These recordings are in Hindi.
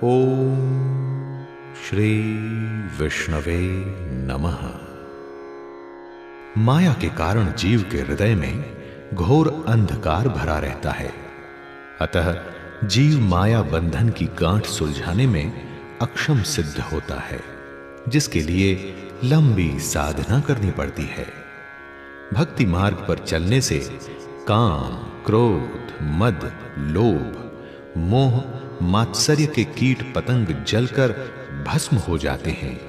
ओम श्री विष्णवे नमः। माया के कारण जीव के हृदय में घोर अंधकार भरा रहता है। अतः जीव माया बंधन की गांठ सुलझाने में अक्षम सिद्ध होता है, जिसके लिए लंबी साधना करनी पड़ती है। भक्ति मार्ग पर चलने से काम, क्रोध, मद, लोभ, मोह, मात्सर्य के कीट पतंग जलकर भस्म हो जाते हैं।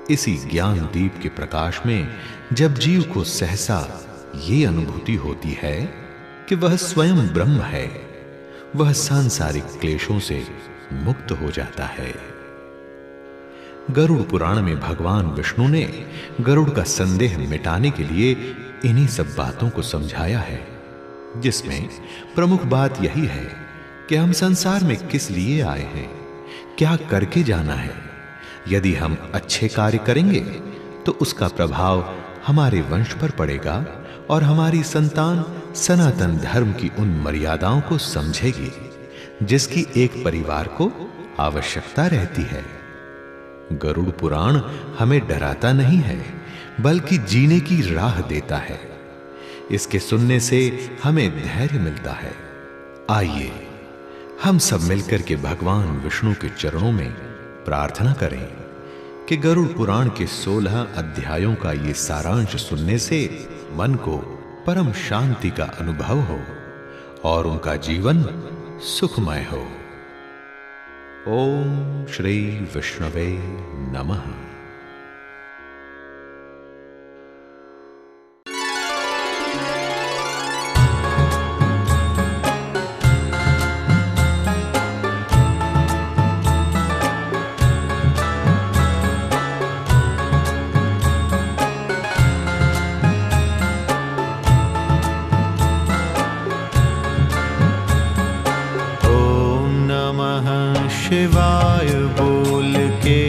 इसी ज्ञान दीप के प्रकाश में जब जीव को सहसा ये अनुभूति होती है कि वह स्वयं ब्रह्म है, वह सांसारिक क्लेशों से मुक्त हो जाता है। गरुड़ पुराण में भगवान विष्णु ने गरुड़ का संदेह मिटाने के लिए इन्हीं सब बातों को समझाया है, जिसमें प्रमुख बात यही है कि हम संसार में किस लिए आए हैं, क्या करके जाना है। यदि हम अच्छे कार्य करेंगे तो उसका प्रभाव हमारे वंश पर पड़ेगा और हमारी संतान सनातन धर्म की उन मर्यादाओं को समझेगी जिसकी एक परिवार को आवश्यकता रहती है। गरुड़ पुराण हमें डराता नहीं है, बल्कि जीने की राह देता है। इसके सुनने से हमें धैर्य मिलता है। आइए हम सब मिलकर के भगवान विष्णु के चरणों में प्रार्थना करें कि गरुड़ पुराण के 16 अध्यायों का ये सारांश सुनने से मन को परम शांति का अनुभव हो और उनका जीवन सुखमय हो। ओम श्री विष्णवे नमः। शिवाय बोल के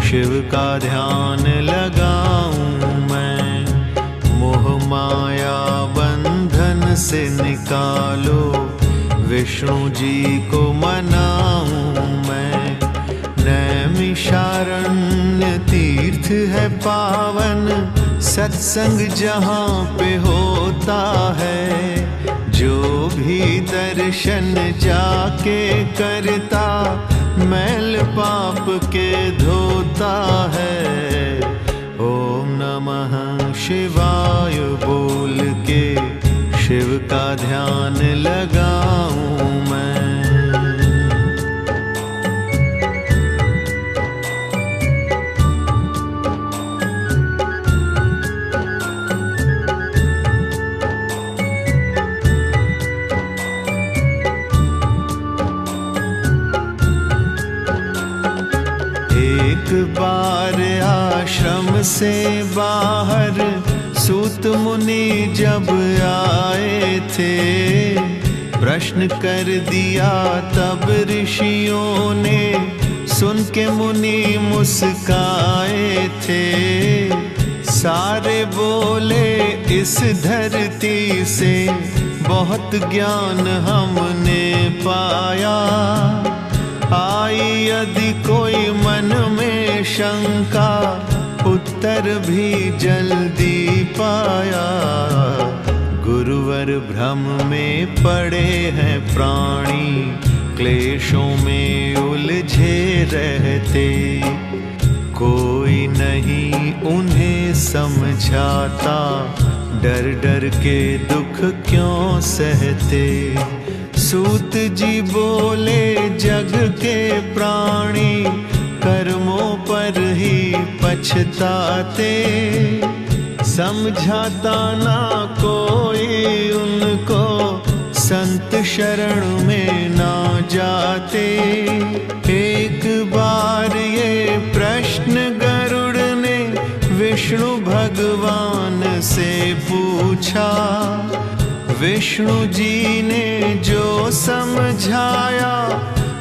शिव का ध्यान लगाऊं मैं, मोह माया बंधन से निकालो विष्णु जी को मनाऊं मैं। नैमिषारण्य तीर्थ है पावन, सत्संग जहाँ पे होता है। जो भी दर्शन जाके करता, मैल पाप के धोता है। ओम नमः शिवाय बोल के शिव का ध्यान लगाऊं मैं। एक बार आश्रम से बाहर सूत मुनि जब आए थे, प्रश्न कर दिया तब ऋषियों ने, सुन के मुनि मुस्काए थे। सारे बोले इस धरती से बहुत ज्ञान हमने पाया। आई यदि कोई मन में शंका, उत्तर भी जल्दी पाया। गुरुवर भ्रम में पड़े हैं प्राणी, क्लेशों में उलझे रहते। कोई नहीं उन्हें समझाता, डर डर के दुख क्यों सहते। सूत जी बोले जग के प्राणी, कर्मों पर ही पछताते। समझाता ना कोई उनको, संत शरण में ना जाते। एक बार ये प्रश्न गरुड़ ने विष्णु भगवान से पूछा। विष्णु जी ने जो समझाया,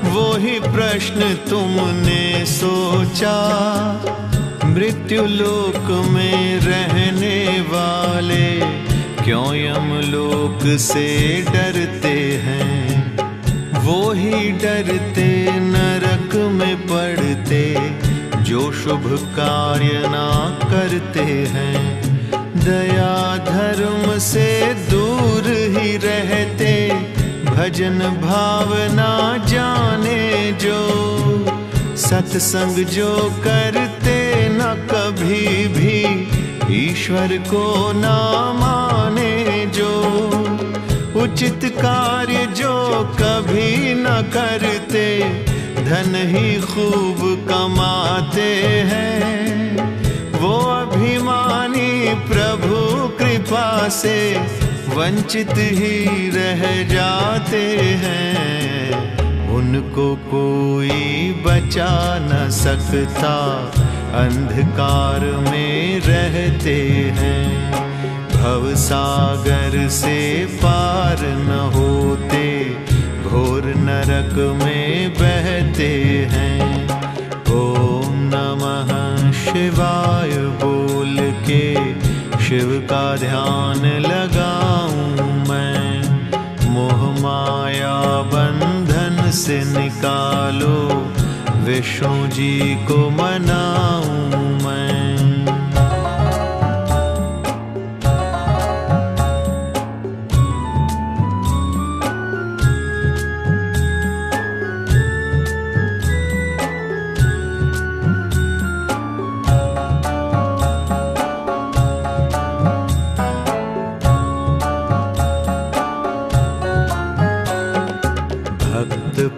वो ही प्रश्न तुमने सोचा। मृत्यु लोक में रहने वाले क्यों यमलोक से डरते हैं, वो ही डरते नरक जो शुभ कार्य ना करते हैं, दया धर्म से दूर ही रहते, भजन भावना जाने जो, सत्संग जो करते न कभी भी, ईश्वर को ना माने जो, उचित कार्य जो कभी न करते, धन ही खूब कमाते हैं, वो अभिमानी प्रभु कृपा से वंचित ही रह जाते हैं। उनको कोई बचा न सकता, अंधकार में रहते हैं, भवसागर से पार न होते, घोर नरक में बहते हैं। ओम नमः शिवाय बोल के शिव का ध्यान लगाऊं मैं, मोह माया बंधन से निकालो, विष्णु जी को मनाऊं मैं।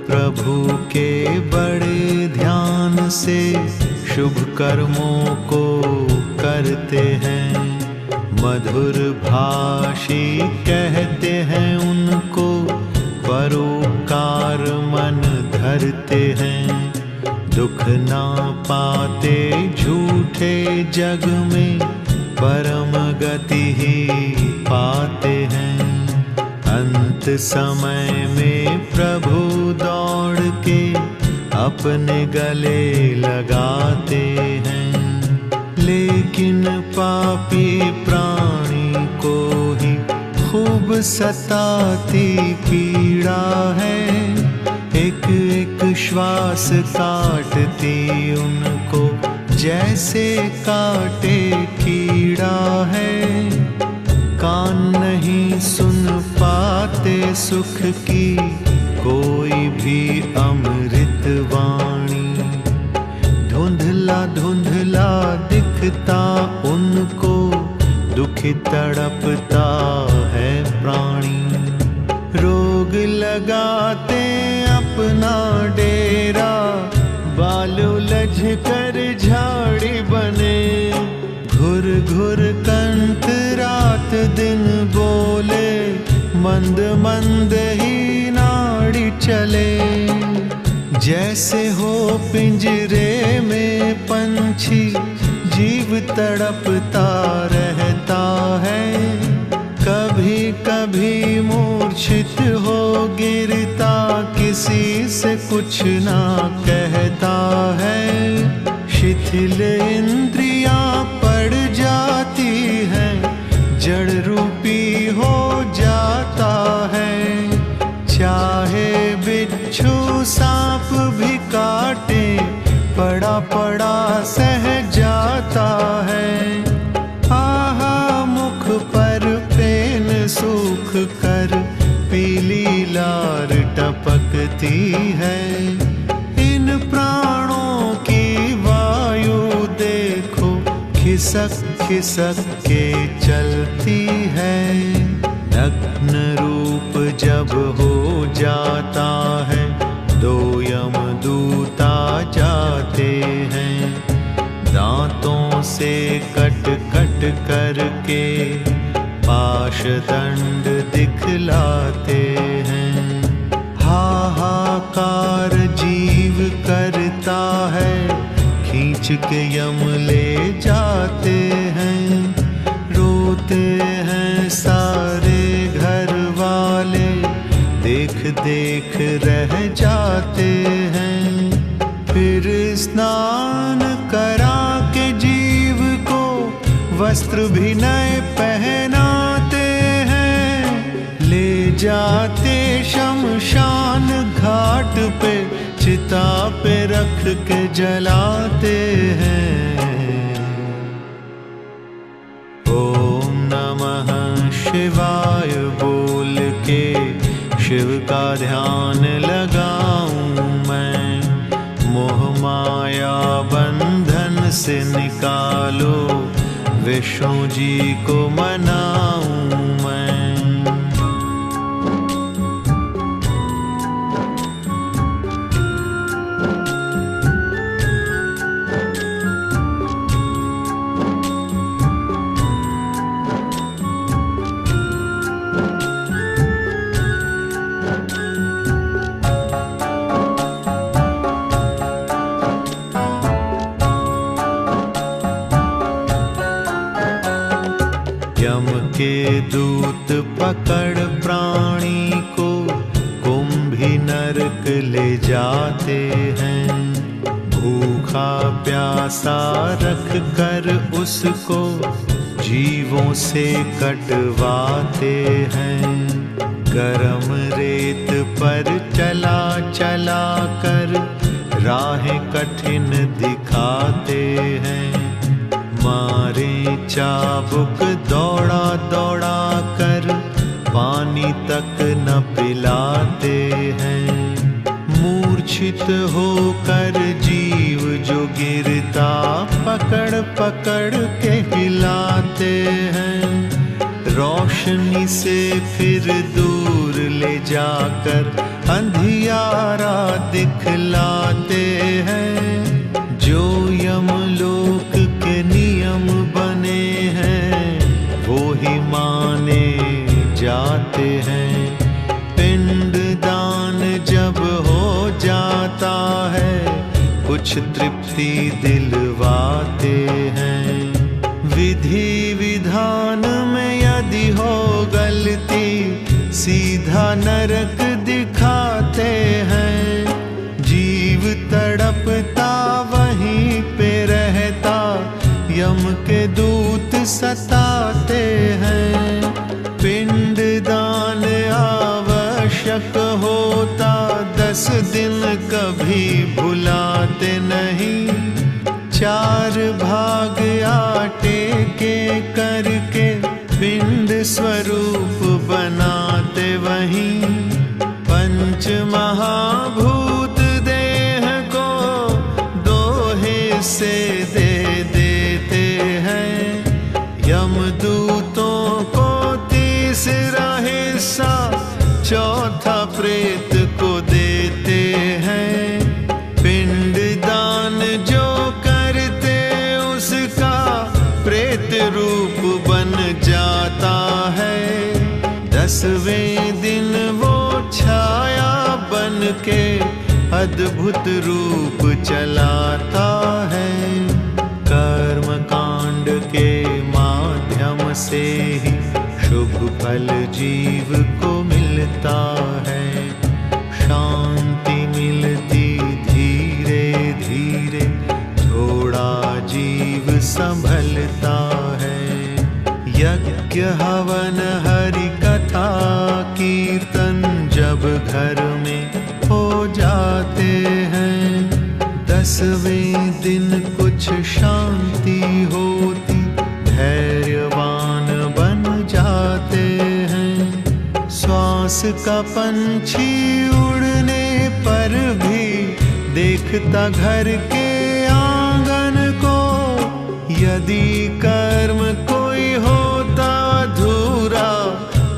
प्रभु के बड़े ध्यान से शुभ कर्मों को करते हैं, मधुर भाषी कहते हैं उनको, परोपकार मन धरते हैं, दुख ना पाते झूठे जग में, परम गति ही पाते हैं। अंत समय में प्रभु दौड़ के अपने गले लगाते हैं, लेकिन पापी प्राणी को ही खूब सताती पीड़ा है, एक एक श्वास काटती उनको, जैसे काटे कीड़ा है। कान नहीं सुन पाते सुख की कोई भी अमृत वाणी, धुंधला धुंधला दिखता उनको, दुखी तड़पता है प्राणी। रोग लगाते अपना डेरा, बाल उलझ कर झाड़ी बने, घुर घुर कंठ रात दिन बोले, मंद मंद ही नाड़ी चले, जैसे हो पिंजरे में पंछी, जीव तड़पता रहता है, कभी कभी मूर्छित हो गिरता, किसी से कुछ ना कहता है, शिथिल इंद्रियां पड़ जाती हैं, जड़ रूपी हो जाता है, चाहे बिच्छू सांप भी काटे, पड़ा पड़ा सह जाता है। आहा मुख पर पेन सूख कर पीली लार टपकती है, इन प्राणों की वायु देखो खिसक खिसक के चलती है, नग्न रूप जब हो जाता है, दो यमदूत आ जाते हैं, दांतों से कट कट करके पाश दंड दिखलाते हैं, हाहाकार जीव करता है, खींच के यम ले जाते हैं, रोते हैं सारे घर वाले, देख देख रह जाते हैं, फिर स्नान करा के जीव को वस्त्र भी नए पहनाते हैं, ले जाते शमशान घाट पे, चिता पे पे रख के जलाते हैं। ओम नमः शिवाय बोल के शिव का ध्यान लगाऊं मैं। मोह माया बंधन से निकालो, विष्णु जी को मनाऊं मैं। यम के दूत पकड़ प्राणी को कुंभी नरक ले जाते हैं। भूखा प्यासा रख कर उसको जीवों से कटवाते हैं। गरम रेत पर चला चला कर राहें कठिन दिखाते हैं। मारे चाबुक दौड़ा दौड़ा कर पानी तक न पिलाते हैं। मूर्छित होकर जीव जो गिरता पकड़ पकड़ के हिलाते हैं। रोशनी से फिर दूर ले जाकर अंधियारा दिखलाते हैं। जो यमलोक के नियम बने हैं वो ही माने जाते हैं। पिंड दान जब हो जाता है कुछ तृप्ति दिलवाते हैं। विधि विधान में यदि हो गलती सीधा नरक दिखाते हैं। जीव तड़पता वहीं पे रहता यम के दूत सताते हैं। पिंड दान आवश्यक होता 10 दिन कभी भुलाते नहीं। 4 भाग आटे के करके पिंड स्वरूप बनाते वहीं। पंच महाभूत देह को 2 हिस्से दे देते हैं। यमदूतों को तीसरा हिस्सा चौथा प्रेत को देते हैं। पिंड दान जो करते उसका प्रेत रूप बन जाता है। 10वें दिन वो छाया बन के अद्भुत रूप चलाता है। कर्म कांड के माध्यम से ही शुभ फल जीव को मिलता है। शांति मिलती धीरे धीरे, थोड़ा जीव संभलता है। यज्ञ हवन हरि कथा कीर्तन जब घर में हो जाते हैं। 10वें दिन कुछ शांति होती, धैर्यवान बन जाते हैं। श्वास का पंछी उड़ने पर भी देखता घर के आंगन को। यदि कर्म कोई होता अधूरा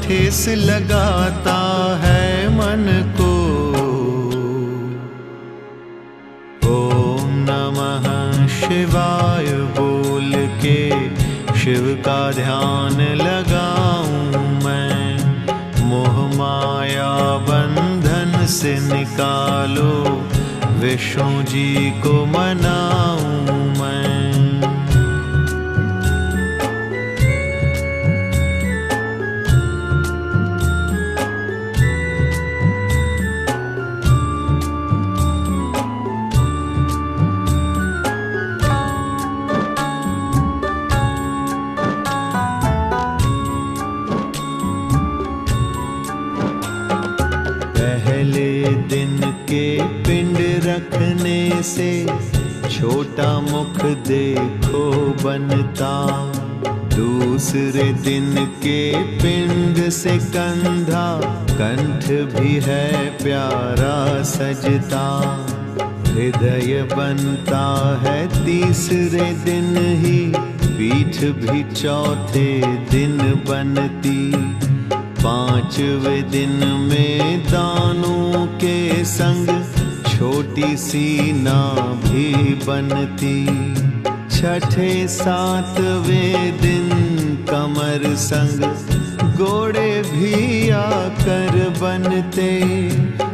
ठेस लगाता है मन को। ओम नमः शिवाय बोल के शिव का ध्यान लगाऊं मैं। मोह माया बंधन से निकालो, विष्णु जी को मनाऊं मैं। पहले दिन के पिंड रखने से छोटा मुख देखो बनता, दूसरे दिन के पिंड से कंधा कंठ भी है प्यारा सजता। हृदय बनता है तीसरे दिन ही, पीठ भी चौथे दिन बनती। पांचवें दिन में दानों के संग छोटी सी नाव भी बनती। छठे सातवें दिन कमर संग घोड़े भी आकर बनते।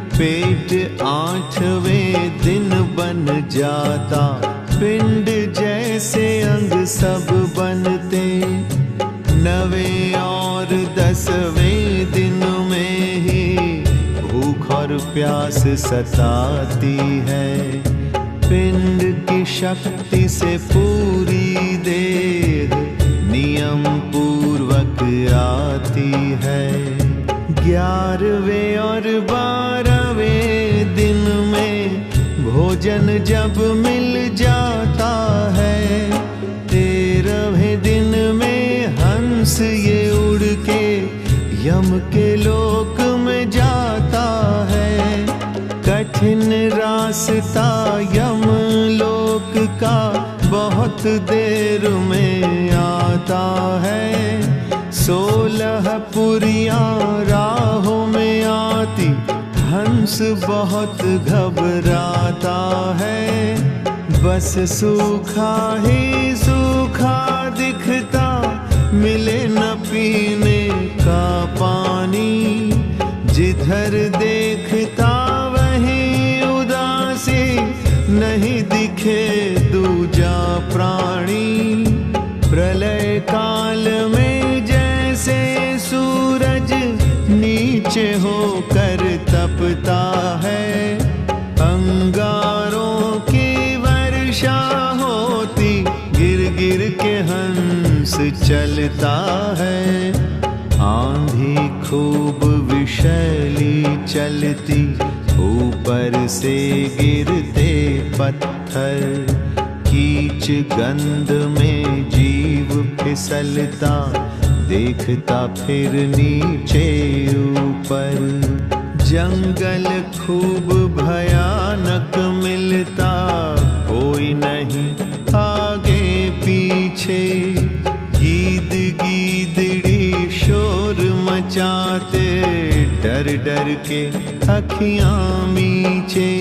पेट आठवें दिन बन जाता, पिंड जैसे अंग सब बनते। नवें और 10वें दिन में ही भूख और प्यास सताती है। पिंड की शक्ति से पूरी देह नियम पूर्वक आती है। 11वें और 12वें दिन में भोजन जब मिल जाता है। 13वें दिन में हंस ये उड़ के यम के लोक में जाता है। कठिन रास्ता यम लोक का बहुत देर में आता है। 16 पुरियां राहों में आती, हंस बहुत घबराता है। बस सूखा ही सूखा दिखता, मिले न पीने का पानी। जिधर देखता वहीं उदासी, नहीं दिखे दूजा प्राणी। प्रलय काल में जैसे सूरज नीचे होकर तपता है, अंगारों की वर्षा होती, गिर गिर के हंस चलता है। आंधी खूब विषैली चलती, ऊपर से गिरते पत्थर। कीच गंध में जीव फिसलता, देखता फिर नीचे ऊपर। जंगल खूब भयानक मिलता, कोई नहीं आगे पीछे। गीद गीदड़ी शोर मचाते, डर डर के अखियां मीचे।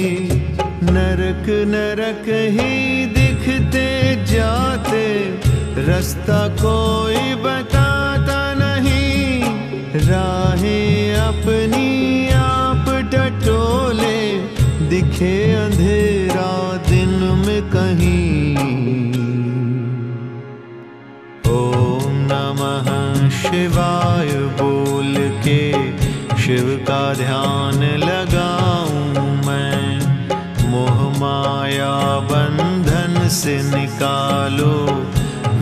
नरक नरक ही दिखते जाते, रास्ता कोई बताता नहीं। राहें अपनी आप टटोले, दिखे अंधेरा दिन में कहीं। ओम नमः शिवाय बोल के शिव का ध्यान लगाऊं मैं। मोह माया बंधन से निकालो,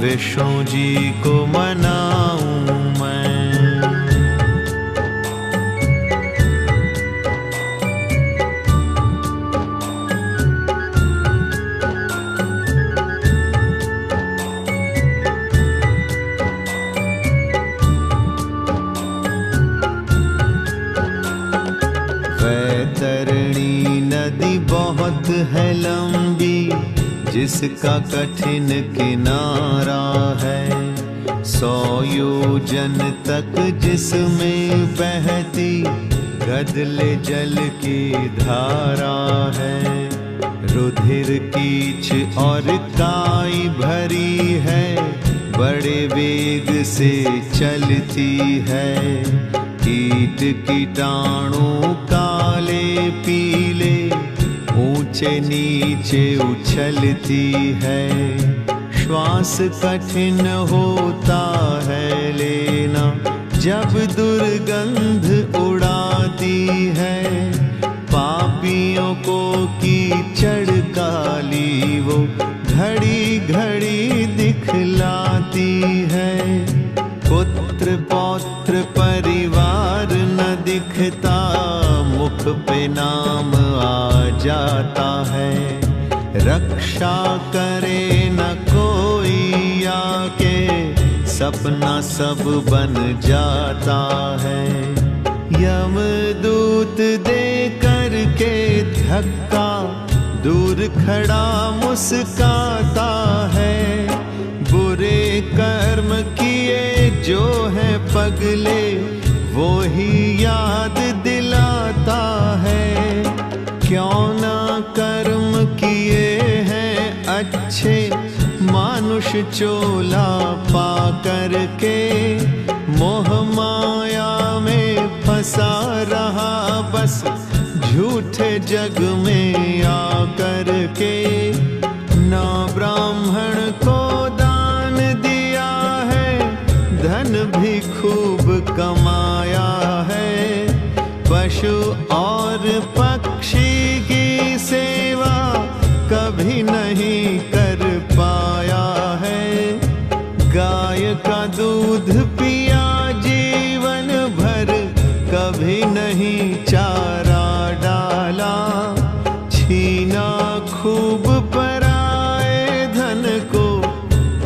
विष्णु जी को मनाऊं मैं। वैतरणी नदी बहुत है लंबी, जिसका कठिन किनारा है। 100 योजन तक जिसमें बहती, गदले जल की धारा है। रुधिर कीच और काई भरी है, बड़े वेग से चलती है। कीट कीटाणु काले पीले, ऊंचे नीचे उछलती है। श्वास कठिन होता है लेना, जब दुर्गंध उड़ाती है। पापियों को कीचड़ काली वो घड़ी घड़ी दिखलाती है। पुत्र पौत्र परिवार न दिखता, मुख पे नाम आ जाता है। रक्षा करे न कोई आके, सपना सब बन जाता है। यमदूत दे करके धक्का, दूर खड़ा मुस्काता है। बुरे कर्म किए जो है पगले, वो ही याद दिलाता है। क्यों ना कर्म किए हैं अच्छे, मानुष चोला पा करके। मोह माया में फंसा रहा बस, झूठे जग में आ करके। ना ब्राह्मण को दान दिया है, धन भी खूब कमाया है। पशु और पक्षी की सेवा कभी नहीं कर पाया है। गाय का दूध पिया जीवन भर, कभी नहीं चारा डाला। छीना खूब पराए धन को,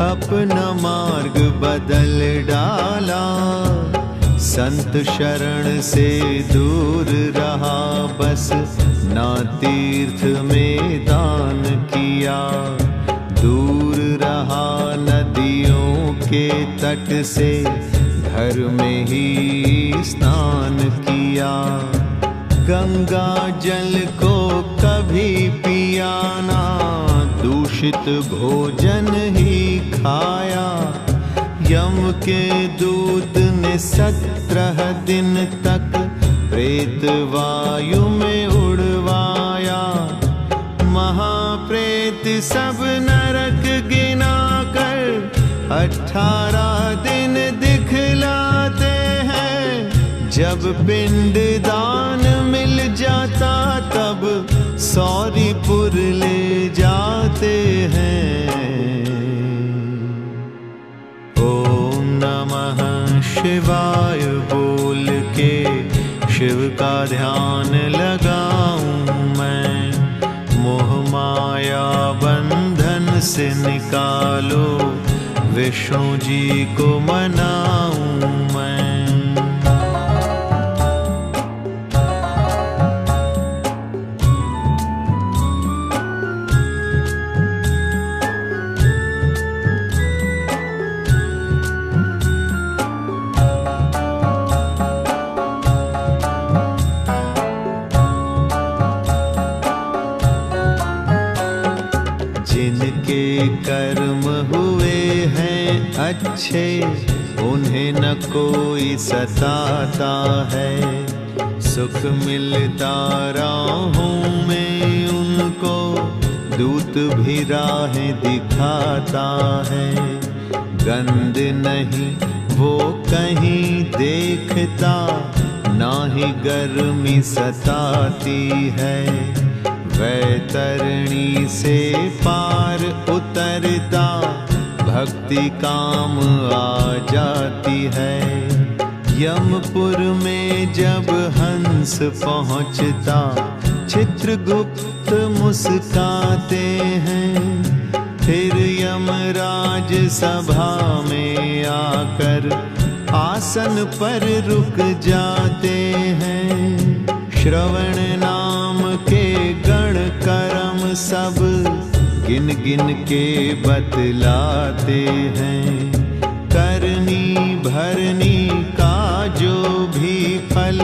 अपना मार्ग बदल डाला। संत शरण से दूर रहा बस, ना तीर्थ में दान किया। दूर रहा नदियों के तट से, घर में ही स्नान किया। गंगा जल को कभी पिया ना, दूषित भोजन ही खाया। यम के दूत ने 17 दिन तक प्रेत वायु में उड़वाया। महाप्रेत सब नरक गिना कर 18 दिन दिखलाते हैं। जब पिंड दान मिल जाता तब सौरीपुर ले जाते हैं। ओम नमः शिवाय बोल के शिव का ध्यान लगाऊं मैं। मोह माया बंधन से निकालो, विष्णु जी को मनाऊं मैं। जिनके कर्म हुए हैं अच्छे, उन्हें न कोई सताता है। सुख मिलता राहों में उनको, दूत भी राहें दिखाता है। गंध नहीं वो कहीं देखता, ना ही गर्मी सताती है। वैतरणी से पार उतरता, भक्ति काम आ जाती है। यमपुर में जब हंस पहुँचता, चित्रगुप्त मुस्काते हैं। फिर यमराज सभा में आकर आसन पर रुक जाते हैं। श्रवण नाम के गण कर्म सब गिन गिन के बतलाते हैं। करनी भरनी का जो भी फल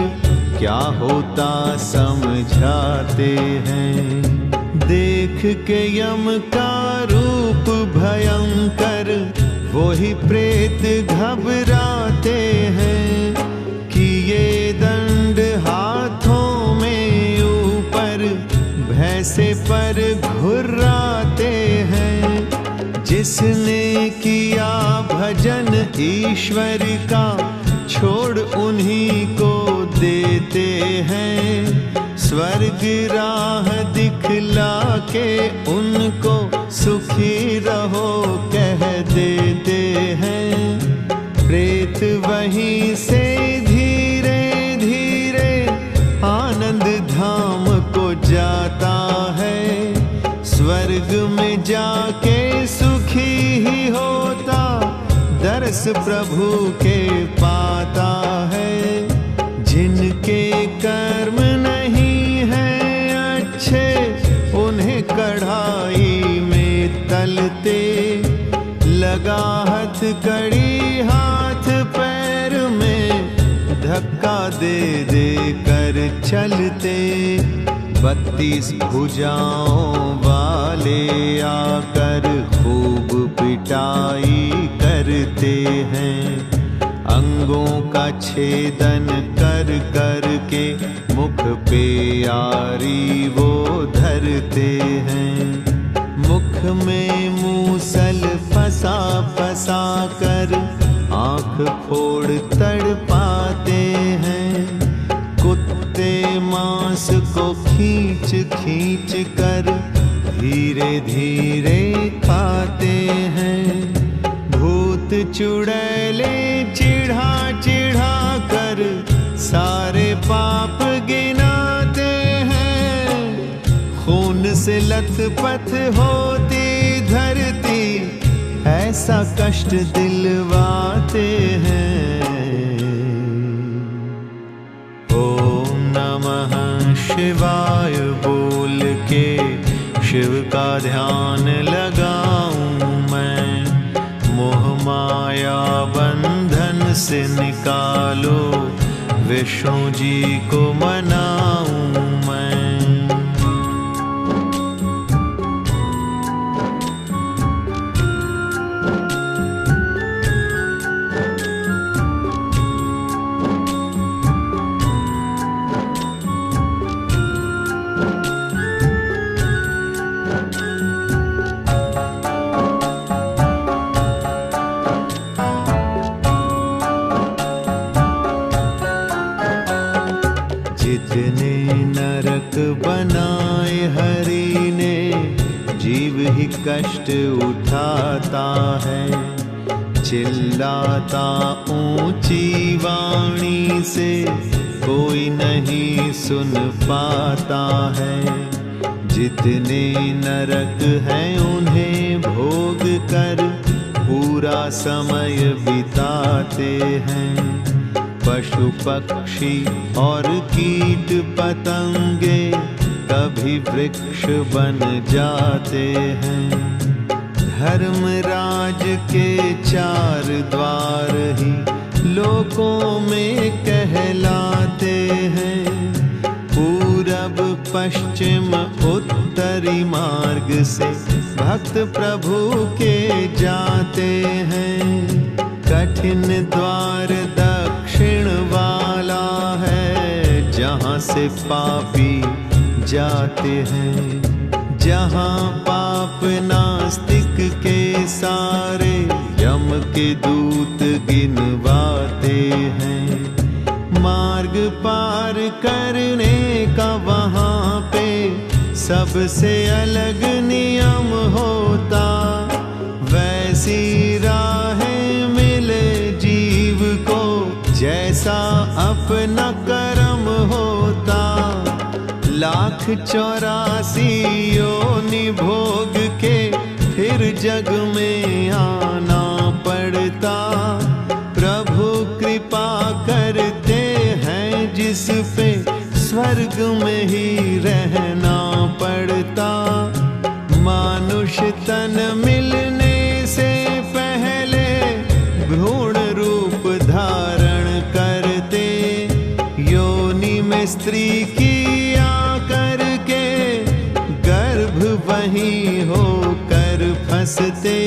क्या होता समझाते हैं। देख के यम का रूप भयंकर, वो ही प्रेत घबराते हैं। कि ये दंड हाथों में ऊपर, भैंसे पर घुर्राते हैं। जिसने किया भजन ईश्वर का, छोड़ उन्हीं को देते हैं। स्वर्ग राह दिखला के उनको, सुखी रहो कह देते हैं। प्रेत वहीं से धीरे धीरे आनंद रस प्रभु के पाता है। जिनके कर्म नहीं है अच्छे, उन्हें कढ़ाई में तलते, लगा हथकड़ी हाथ पैर में, धक्का दे दे कर चलते। 32 भुजाओं वाले आकर खूब पिटाई करते हैं। अंगों का छेदन कर कर के मुख पे यारी वो धरते हैं। मुख में मूसल फंसा फंसा कर आँख फोड़ तड़पाते हैं। कुत्ते मांस को खींच खींच कर धीरे धीरे खाते हैं। भूत चुड़ैले चिढ़ा चिढ़ा कर सारे पाप गिनाते हैं। खून से लथपथ होती धरती, ऐसा कष्ट दिलवाते हैं। ओम नमः शिवाय बोल के शिव का ध्यान लगाऊं मैं। मोह माया बंधन से निकालो, विष्णु जी को मनाऊं मैं। जितने नरक बनाए हरि ने, जीव ही कष्ट उठाता है। चिल्लाता ऊंची वाणी से, कोई नहीं सुन पाता है। जितने नरक हैं उन्हें भोग कर पूरा समय बिताते हैं। पशु पक्षी और कीट पतंगे कभी वृक्ष बन जाते हैं। धर्मराज के 4 द्वार ही लोकों में कहलाते हैं। पूरब पश्चिम उत्तरी मार्ग से भक्त प्रभु के जाते हैं। कठिन द्वार दक्षिण वाला है, जहाँ से पापी जाते हैं। जहाँ पाप नास्तिक के सारे यम के दूत गिनवाते हैं। मार्ग पार करने का वहाँ पे सबसे अलग नियम होता। वैसी राहें मिले जीव को, जैसा अपना कर्म होता। 1,84 योनि भोग के फिर जग में आना पड़ता। प्रभु कृपा करते हैं जिस पे, स्वर्ग में ही रहना पड़ता। मानुष तन मिलने से पहले भ्रूण रूप धारण करते। योनि में स्त्री की आकर के गर्भ वहीं होकर फंसते।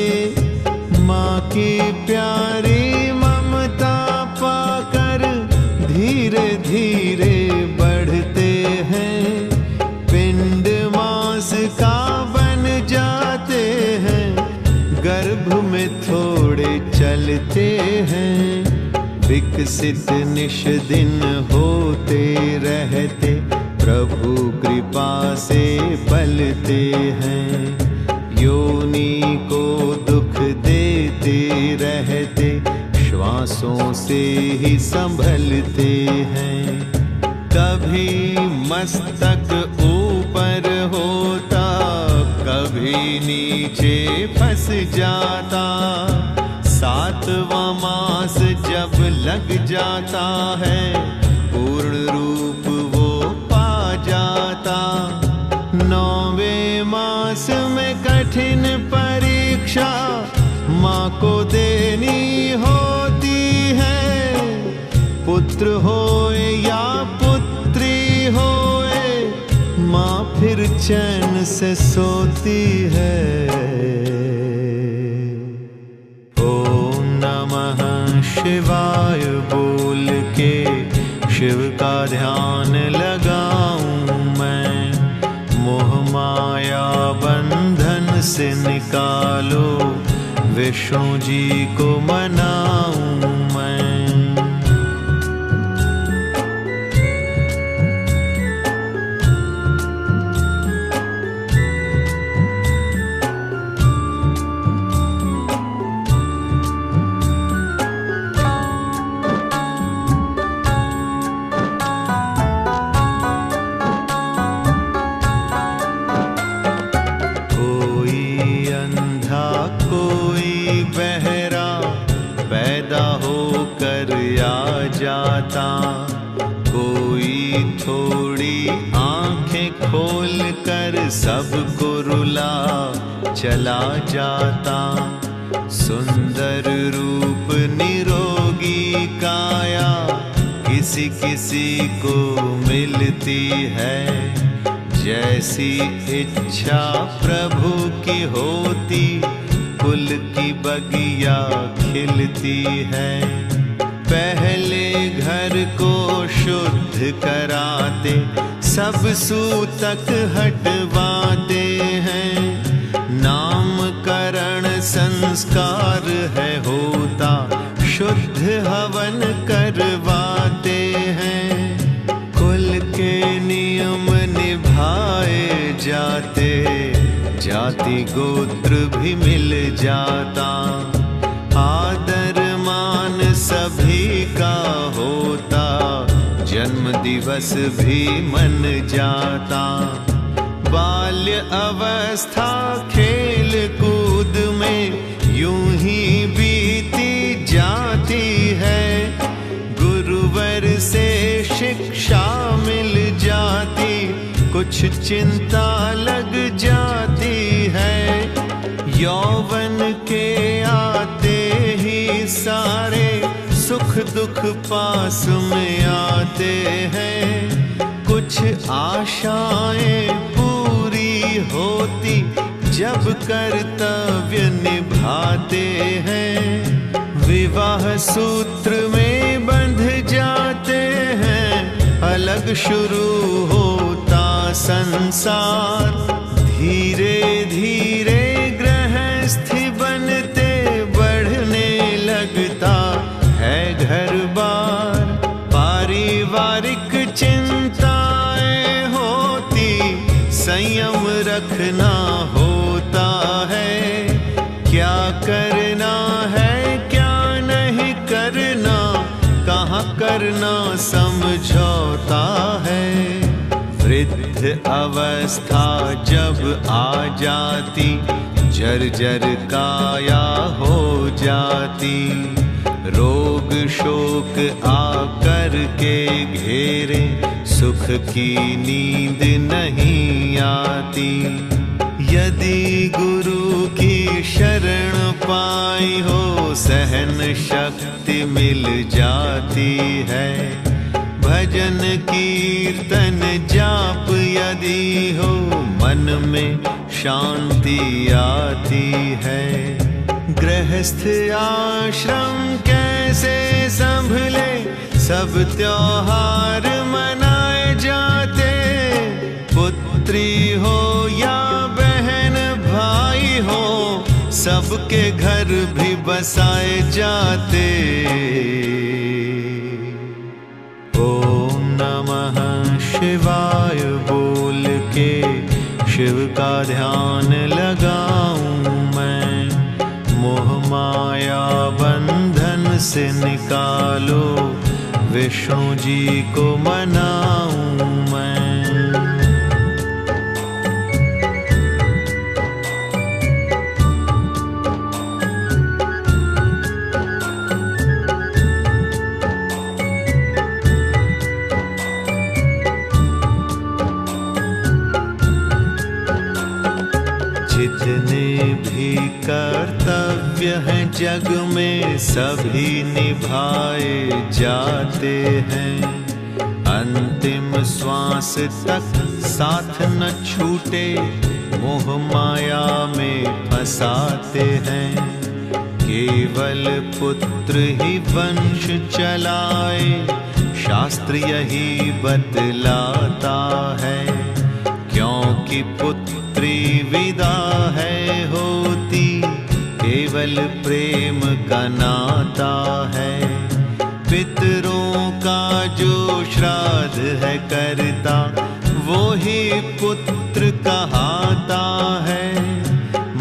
माँ की प्यारी ममता पाकर धीरे धीरे बढ़ते हैं। पिंड मांस का बन जाते हैं, गर्भ में थोड़े चलते हैं। विकसित निश दिन होते रहते, प्रभु कृपा से पलते हैं। योनि को दुख देते रहते, श्वासों से ही संभलते हैं। कभी मस्तक ऊपर होता, कभी नीचे फंस जाता। सातवां मास जब लग जाता है, पूर्ण रूप वो पा जाता। नौवें मास में कठिन परीक्षा माँ को देनी होती है। पुत्र होए या पुत्री होए, माँ फिर चैन से सोती है। ओम नमः शिवाय बोल के शिव का ध्यान लगाऊं मैं। मोह माया बंधन से निकालो, विष्णु जी को मनाऊं मैं। कोई थोड़ी आंखें खोल कर सबको रुला चला जाता। सुंदर रूप निरोगी काया किसी किसी को मिलती है। जैसी इच्छा प्रभु की होती, कुल की बगिया खिलती है। पहले घर को शुद्ध कराते, सब सूतक हटवाते हैं। नामकरण संस्कार है होता, शुद्ध हवन करवाते हैं। कुल के नियम निभाए जाते, जाति गोत्र भी मिल जाता। आदर मान सभी का होता, जन्म दिवस भी मन जाता। बाल्य अवस्था खेल कूद में यूं ही बीती जाती है। गुरुवर से शिक्षा मिल जाती, कुछ चिंता लग जाती है। यौवन के आते ही सारे सुख दुख पास में आते हैं। कुछ आशाएं पूरी होती, जब कर्तव्य निभाते हैं। विवाह सूत्र में बंध जाते हैं, अलग शुरू होता संसार। धीरे धीरे गृहस्थी बनते बढ़ने लगता है घर बार। पारिवारिक चिंताएं होती, संयम रखना होता है। क्या करना है क्या नहीं करना, कहाँ करना समझौता है। वृद्ध अवस्था जब आ जाती, जर्जर काया हो जाती। रोग शोक आकर के घेरे, सुख की नींद नहीं आती। यदि गुरु की शरण पाई हो, सहन शक्ति मिल जाती है। भजन कीर्तन जाप यदि हो, मन में शांति आती है। गृहस्थ आश्रम कैसे संभले, सब त्योहार मनाए जाते। पुत्री हो या बहन भाई हो, सबके घर भी बसाए जाते। ओम नमः शिवाय बोल के शिव का ध्यान लगाऊं मैं। मोह माया बंधन से निकालो, विष्णु जी को मनाऊं मैं। जितने भी कर्तव्य हैं जग में सभी निभाए जाते हैं। अंतिम श्वास तक साथ न छूटे मोह माया में फंसाते हैं। केवल पुत्र ही वंश चलाए शास्त्र यही बतलाता है। क्योंकि पुत्री विदा है होती केवल प्रेम का नाता है। पितरों का जो श्राद्ध है करता वो ही पुत्र कहाता है।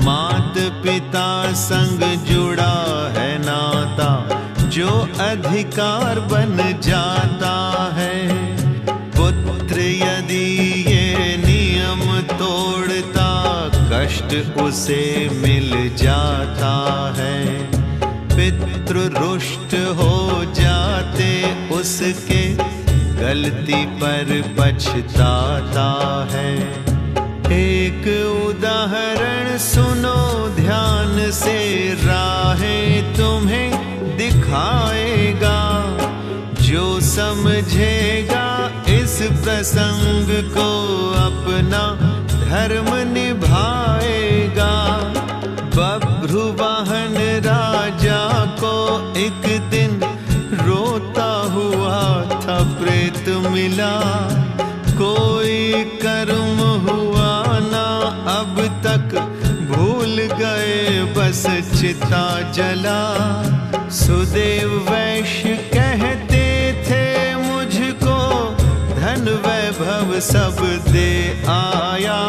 मात पिता संग जुड़ा है नाता जो अधिकार बन जाता है। पुत्र यदि ये नियम तोड़ता कष्ट उसे मिल जाता है। पितृ रुष्ट हो जाते उसके गलती पर पछताता है। एक उदाहरण सुनो ध्यान से राहें तुम्हें दिखाएगा। जो समझेगा इस प्रसंग को अपना धर्म निभाएगा। बभ्रुवाहन राजा को एक दिन रोता हुआ था प्रेत मिला। कोई कर्म हुआ ना अब तक भूल गए बस चिता जला। सुदेव वैश्य कहते थे मुझको धन वैभव सब दे आया।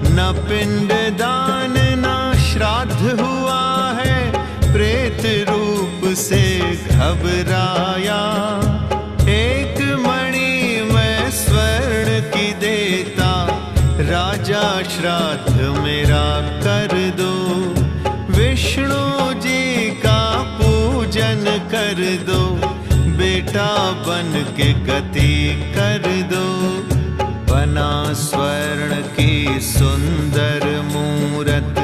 न पिंड दान न श्राद्ध हुआ है प्रेत रूप से घबराया। एक मणि मैं स्वर्ण की देता राजा श्राद्ध मेरा कर दो। विष्णु जी का पूजन कर दो बेटा बन के गति कर दो। बना स्वर्ण की सुंदर मूरत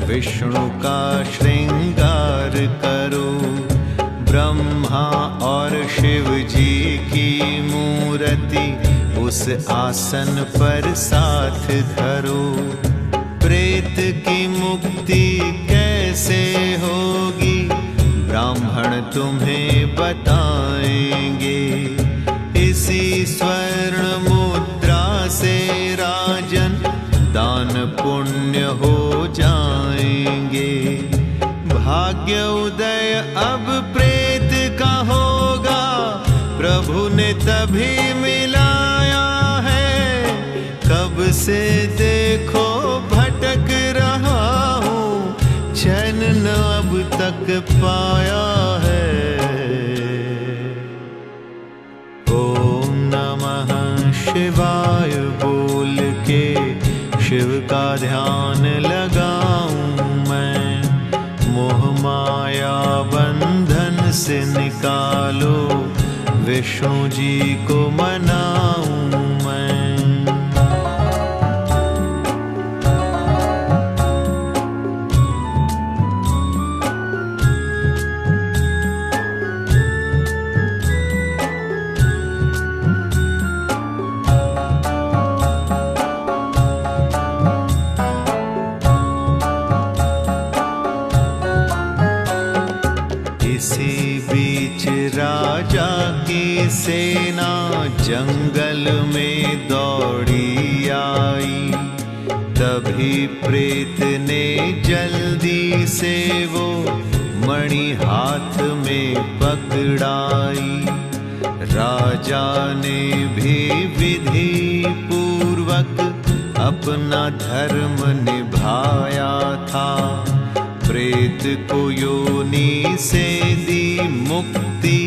विष्णु का श्रृंगार करो। ब्रह्मा और शिव जी की मूर्ति उस आसन पर साथ धरो। प्रेत की मुक्ति कैसे होगी ब्राह्मण तुम्हें बताएंगे। इसी स्वर्ण मुद्रा से राजन दान पुण्य हो जाएंगे। भाग्य उदय अब प्रेत का होगा प्रभु ने तभी मिलाया है। कब से देखो भटक रहा हूँ चैन न अब तक पाया है। ओम नमः शिवाय बोल के शिव का ध्यान लगाऊं मैं। मोह माया बंधन से निकालो विष्णु जी को मनाऊं मैं। राजा की सेना जंगल में दौड़ी आई। तभी प्रेत ने जल्दी से वो मणि हाथ में पकड़ाई। राजा ने भी विधि पूर्वक अपना धर्म निभाया था। प्रेत को योनि से दी मुक्ति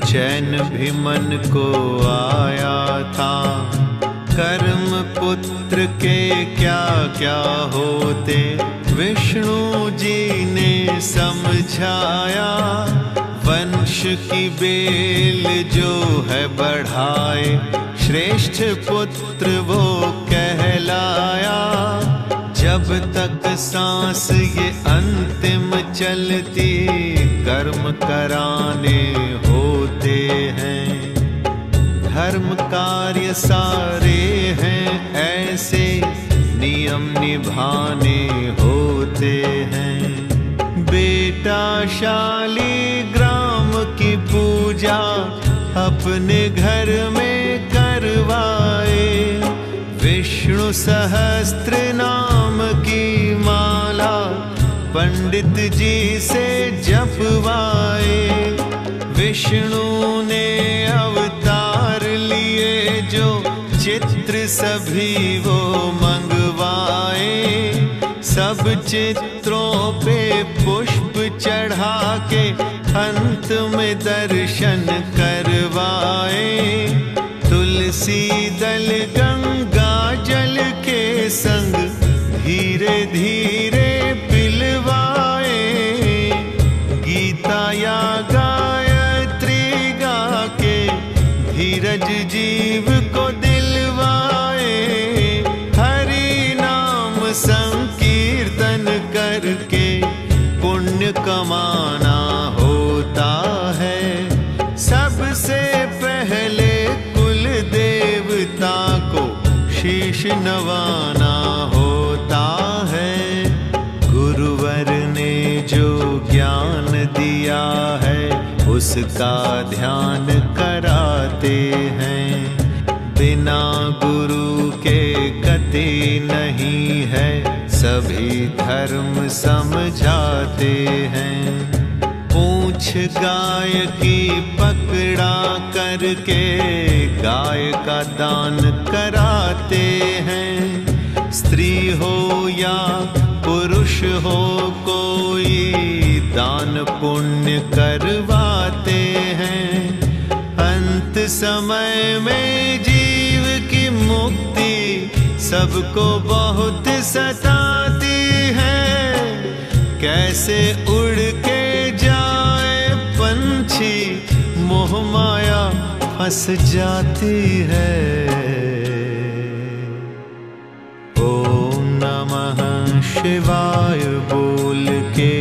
चैन भी मन को आया था। कर्म पुत्र के क्या क्या होते विष्णु जी ने समझाया। वंश की बेल जो है बढ़ाए श्रेष्ठ पुत्र वो कहलाया। जब जब तक सांस ये अंतिम चलती, कर्म कराने होते हैं। धर्म कार्य सारे हैं ऐसे, नियम निभाने होते हैं। बेटा शालिग्राम की पूजा अपने घर में करवाए, विष्णु सहस्त्र नाम की माला पंडित जी से जपवाए। विष्णु ने अवतार लिए जो चित्र सभी वो मंगवाए, सब चित्रों पे पुष्प चढ़ा के अंत में दर्शन करवाए। तुलसी दल गंगा जल के संग धीरे धीरे पिलवाए, गीता या गायत्री गा के धीरज जीव को दिलवाए। हरि नाम संकीर्तन करके पुण्य कमाना होता है। सबसे पहले कुल देवता को शीश नवाना होता है। गुरुवर ने जो ज्ञान दिया है उसका ध्यान कराते हैं। बिना गुरु के गति नहीं है, सभी धर्म समझाते हैं। पूंछ गाय की पकड़ा करके गाय का दान कराते हैं। स्त्री हो या पुरुष हो कोई दान पुण्य करवाते हैं। अंत समय में जीव की मुक्ति सबको बहुत सताती है। कैसे उड़ के जाए पंछी, मोह माया फंस जाती है। ओम नमः शिवाय बोल के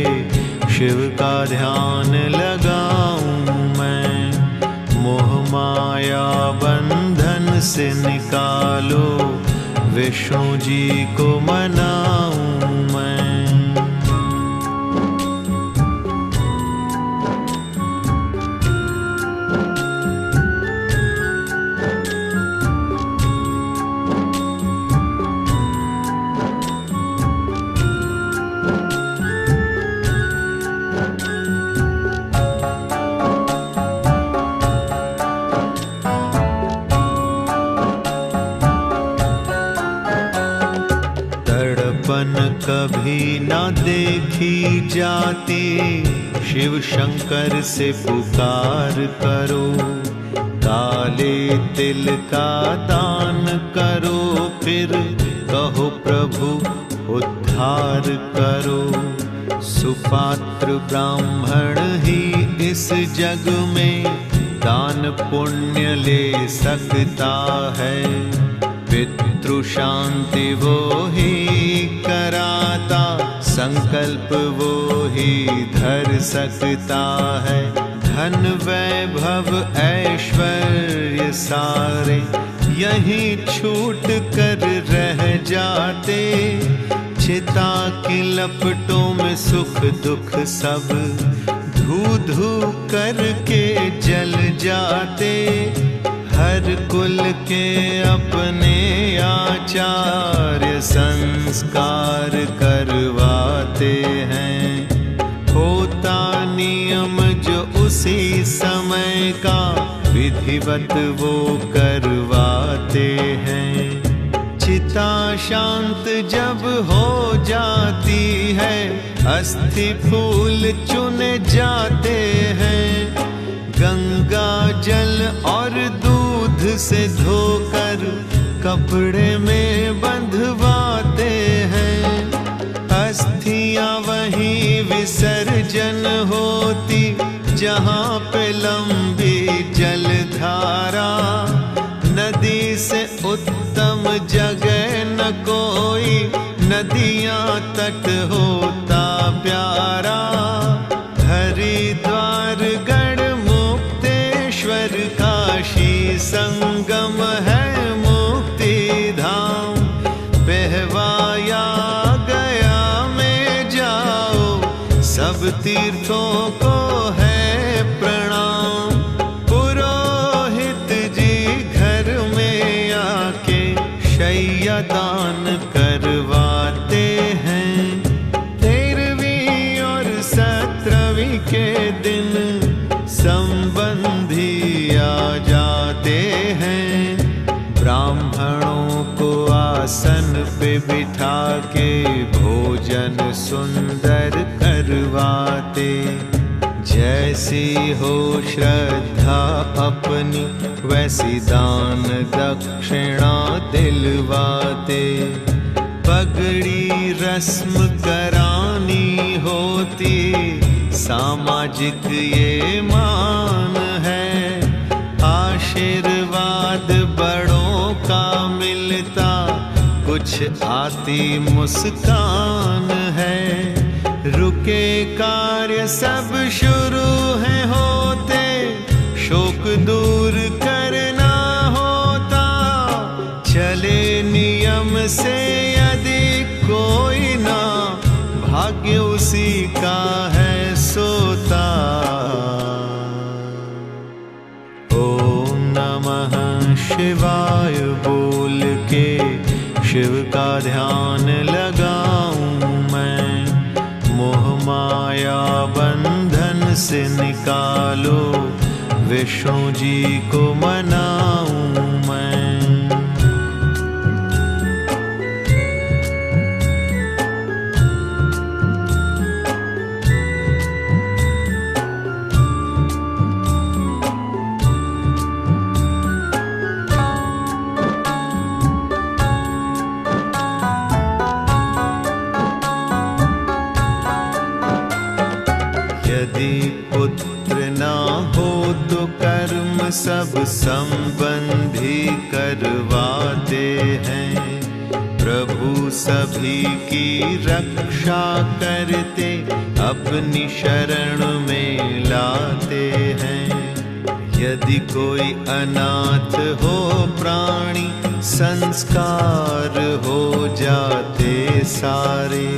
शिव का ध्यान लगाऊं मैं। मोह माया बंधन से निकालो, विष्णु जी को मनाऊं मैं। कभी ना देखी जाती, शिव शंकर से पुकार करो। काले तिल का दान करो, फिर कहो प्रभु उद्धार करो। सुपात्र ब्राह्मण ही इस जग में दान पुण्य ले सकता है। पितृ शांति वो ही कराता, संकल्प वो ही धर सकता है। धन वैभव ऐश्वर्य सारे यहीं छूट कर रह जाते। चिता की लपटों में सुख दुख सब धू धू करके जल जाते। हर कुल के अपने आचार्य संस्कार करवाते हैं। होता नियम जो उसी समय का, विधिवत वो करवाते हैं। चिता शांत जब हो जाती है, अस्थि फूल चुने जाते हैं। गंगा जल और दूध से धोकर कपड़े में बंधवाते हैं। अस्थियां वहीं विसर्जन होती, जहाँ पे लंबी जलधारा। नदी से उत्तम जगह न कोई, नदियां तट होता प्यारा, हरिद्वार गढ़ मुक्तेश्वर काशी संगम है मुक्ति धाम। पहवाया गया में जाओ, सब तीर्थों को है प्रणाम। पुरोहित जी घर में आके शैया दान करवाते हैं। 13वीं और 17वीं के दिन संबंधी आ जाते हैं। ब्राह्मणों को आसन पे बिठा के भोजन सुंदर करवाते। जैसी हो श्रद्धा अपनी वैसी दान दक्षिणा दिलवाते। पगड़ी रस्म करानी होती, सामाजिक ये मान है। आशीर्वाद बड़ों का मिलता, कुछ आती मुस्कान है। रुके कार्य सब शुरू है होते, शोक दूर करना होता। चले नियम से यदि कोई ना, भाग्य उसी का है सोता। ओम नमः शिवाय बोल के शिव का ध्यान लगाऊं मैं। मोह माया बंधन से निकालो, विष्णु जी को मनाऊं मैं। यदि पुत्र ना हो तो कर्म सब संबंधी करवाते हैं। प्रभु सभी की रक्षा करते, अपनी शरण में लाते हैं। यदि कोई अनाथ हो प्राणी, संस्कार हो जाते सारे।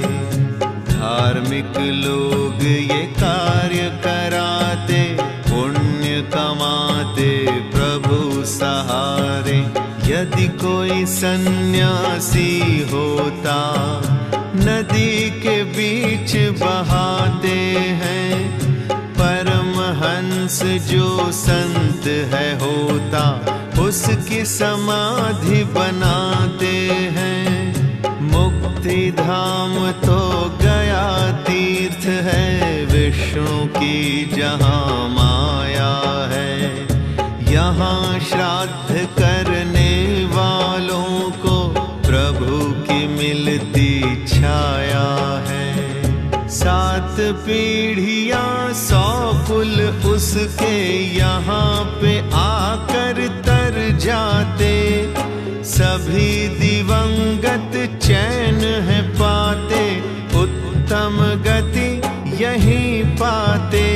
धार्मिक लोग ये कार्य कराते, पुण्य कमाते प्रभु सहारे। यदि कोई सन्यासी होता, नदी के बीच बहाते हैं। परमहंस जो संत है होता, उसकी समाधि बनाते हैं। मुक्ति धाम तो गया तीर्थ है, विष्णु की जहाँ माया है। यहाँ श्राद्ध करने वालों को प्रभु की मिलती छाया है। 7 पीढ़ियाँ 100 कुल उसके यहाँ पे आकर तर जाते। सभी दिवंगत चैन है पाते, उत्तम गति यहीं पाते।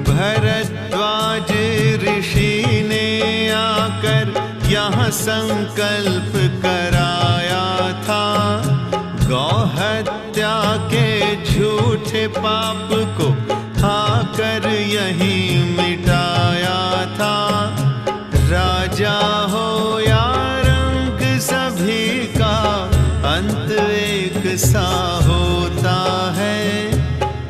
भरद्वाज ऋषि ने आकर यहाँ संकल्प कराया था। गौहत्या के झूठे पाप को आकर यहीं मिटाया था। राजा हो या रंग सभी का अंत एक सा होता है।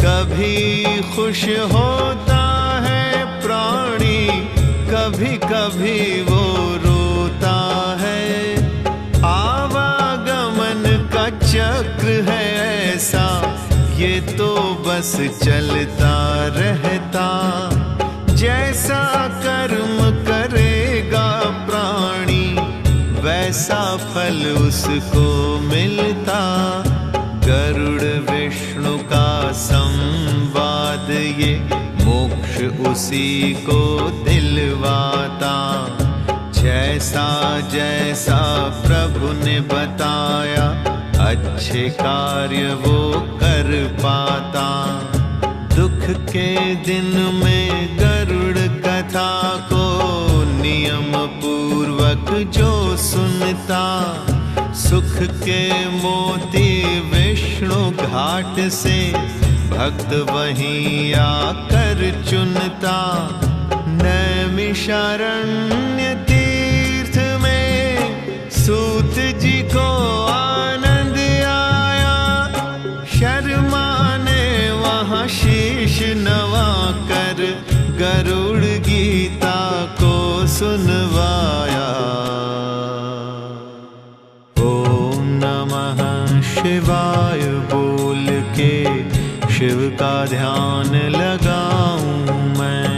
कभी खुश होता है प्राणी, कभी कभी वो रोता है। आवागमन का चक्र है ऐसा, ये तो बस चलता रहता। जैसा कर्म करेगा प्राणी, वैसा फल उसको मिलता। गरुड़ विष्णु का संवाद ये मोक्ष उसी को दिलवाता। जैसा जैसा प्रभु ने बताया अच्छे कार्य वो कर पाता। दुख के दिन में गरुड़ कथा को नियम पूर्वक जो सुनता, सुख के मोती विष्णु घाट से भक्त वहीं आकर चुनता। नैमिषारण्य तीर्थ में सूत जी को आनंद आया, शर्मा ने वहाँ शीश नवा कर गरुड़ गीता को सुनवाया। ओम नमः शिवाय बोल के शिव का ध्यान लगाऊं मैं,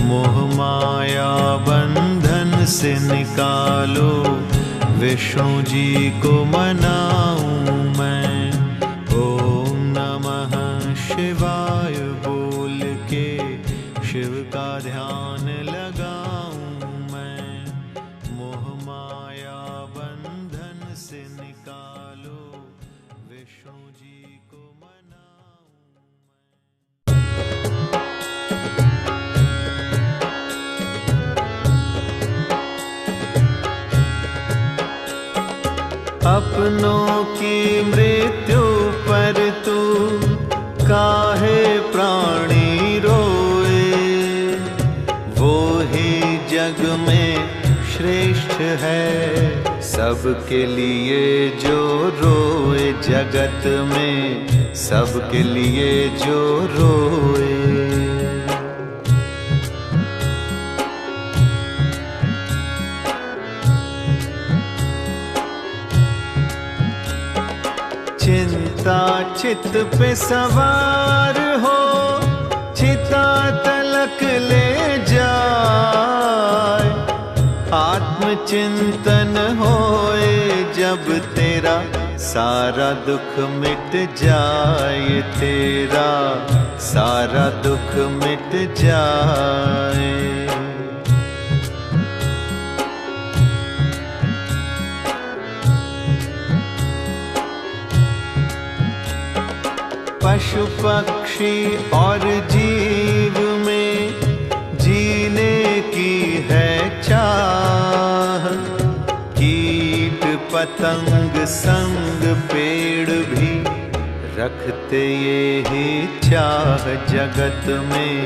मोह माया बंधन से निकालो, विष्णु जी को मनाऊं मैं। ओम नमः शिवाय बोल के शिव का ध्यान लगाऊं मैं, मोह माया बंधन से निकालो, विष्णु जी को मनाऊं। अपनों की मृत्यु पर तू काहे प्राणी रोए, वो ही जग में श्रेष्ठ है सबके लिए जो रोए, जगत में सबके लिए जो रोए। चिंता चित पे सवार हो, चिता तलक ले जाए, आत्मचिंतन होए जब तेरा सारा दुख मिट जाए, तेरा सारा दुख मिट जाए। पशु पक्षी और जीव में जीने की है चाह, कीट पतंग संग पेड़ भी रखते ये ही चाह, जगत में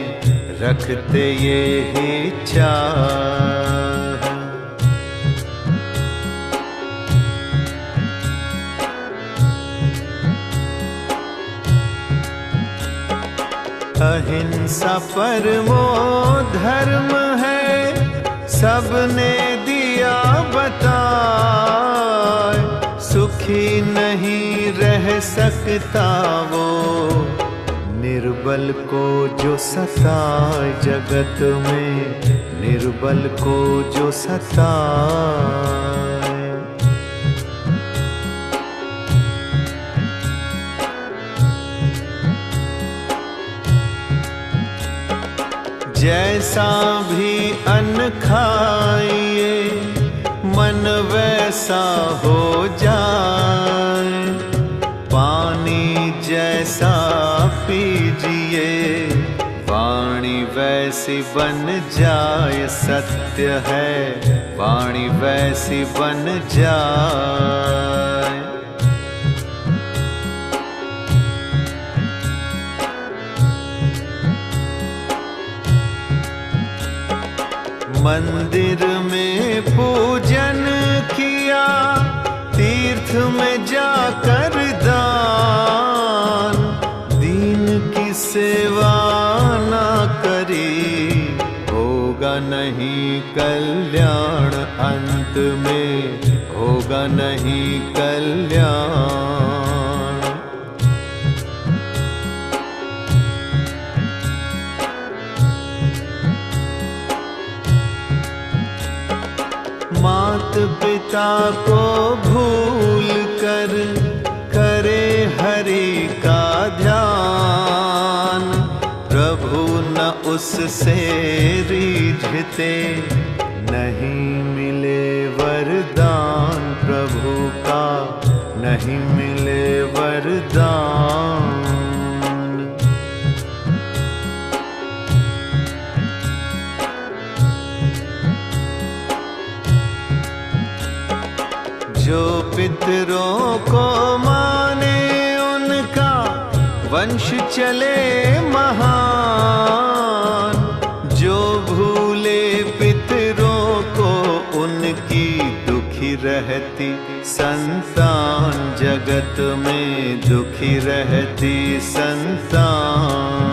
रखते ये ही चाह। अहिंसा परमो धर्म है, सबने दिया बताए, सुखी नहीं रह सकता वो निर्बल को जो सताए, जगत में निर्बल को जो सताए। जैसा भी अन्न खाइए मन वैसा हो जाए, पानी जैसा पीजिए वाणी वैसी बन जाए, सत्य है वाणी वैसी बन जाए। मंदिर में पूजन किया, तीर्थ में जाकर दान, दीन की सेवा ना करी, होगा नहीं कल्याण, अंत में होगा नहीं कल्याण। मात पिता को भूल कर करे हरि का ध्यान, प्रभु न उससे रीझते, नहीं मिले वरदान प्रभु का नहीं जो पितरों को माने उनका वंश चले महान। जो भूले पितरों को उनकी दुखी रहती संतान, जगत में दुखी रहती संतान।